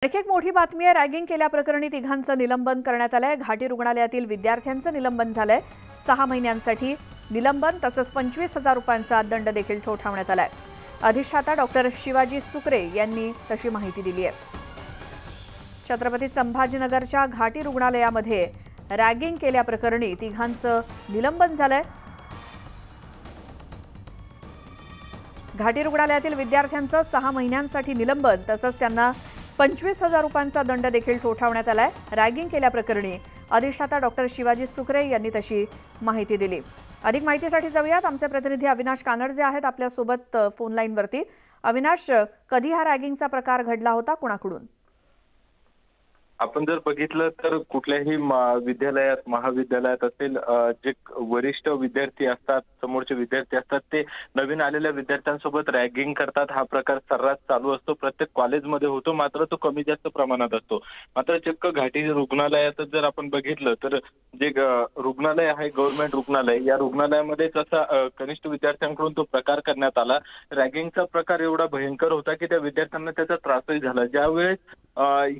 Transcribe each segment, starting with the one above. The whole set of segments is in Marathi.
आणखी एक मोठी बातमी आहे। रॅगिंग केल्याप्रकरणी तिघांचं निलंबन करण्यात आलंय। घाटी रुग्णालयातील विद्यार्थ्यांचं निलंबन झालंय। 6 महिन्यांसाठी निलंबन तसंच 25,000 रुपयांचा दंड देखील ठोठावण्यात आलाय। अधिष्ठाता डॉक्टर शिवाजी सुकरे यांनी तशी माहिती दिली आहे। छत्रपती संभाजीनगरच्या घाटी रुग्णालयामध्ये रॅगिंग केल्याप्रकरणी तिघांचं निलंबन झालंय। घाटी रुग्णालयातील विद्यार्थ्यांचं 6 महिन्यांसाठी निलंबन तसंच त्यांना 25,000 रुपयांचा दंड देखील ठोठावण्यात आलाय। रॅगिंग केल्याप्रकरणी अधिष्ठाता डॉक्टर शिवाजी सुकरे यांनी तशी माहिती दिली। अधिक माहितीसाठी जाऊयात, आमचे प्रतिनिधी अविनाश कानडजे आहेत आपल्या सोबत फोन लाईनवरती। अविनाश, कधी हा रॅगिंगचा प्रकार घडला होता, कुणाकडून? आपण जर बघितलं तर कुठल्याही विद्यालयात महाविद्यालयात असेल, जे वरिष्ठ विद्यार्थी असतात, समोरचे विद्यार्थी असतात, ते नवीन आलेल्या विद्यार्थ्यांसोबत रॅगिंग करतात। हा प्रकार सर्रास चालू असतो, प्रत्येक कॉलेजमध्ये होतो, मात्र तो कमी जास्त प्रमाणात असतो। मात्र चक्क घाटी रुग्णालयात जर आपण बघितलं तर जे रुग्णालय आहे, गव्हर्नमेंट रुग्णालय, या रुग्णालयामध्येच असा कनिष्ठ विद्यार्थ्यांकडून तो प्रकार करण्यात आला। रॅगिंगचा प्रकार एवढा भयंकर होता की त्या विद्यार्थ्यांना त्याचा त्रासही झाला। ज्यावेळेस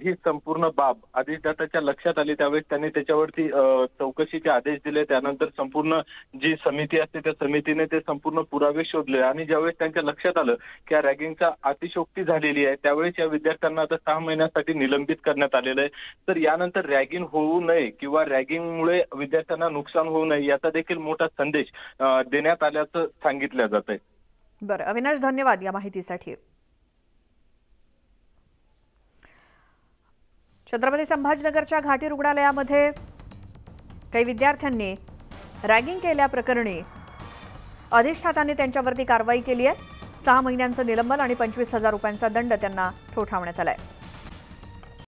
ही संपूर्ण बाब अधिष्ठाताच्या लक्षात आली, त्यावेळेस त्यांनी त्याच्यावरती चौकशीचे आदेश दिले। त्यानंतर संपूर्ण जी समिती असते त्या समितीने ते संपूर्ण पुरावे शोधले आणि ज्यावेळेस त्यांच्या लक्षात आलं की या रॅगिंगचा अतिशयोक्ती झालेली आहे, त्यावेळेस या विद्यार्थ्यांना आता 6 महिन्यांसाठी निलंबित करण्यात आलेलं आहे। तर यानंतर रॅगिंग होऊ नये किंवा रॅगिंगमुळे विद्यार्थ्यांना नुकसान होऊ नये याचा देखील मोठा संदेश देण्यात आल्याचं सांगितलं जातंय। बरं अविनाश, धन्यवाद या माहितीसाठी। छत्रपती संभाजीनगरच्या घाटी रुग्णालयामध्ये काही विद्यार्थ्यांनी रॅगिंग केल्याप्रकरणी अधिष्ठाताने त्यांच्यावरती कारवाई केली आहे। 6 महिन्यांचं निलंबन आणि 25,000 रुपयांचा दंड त्यांना ठोठावण्यात आलाय।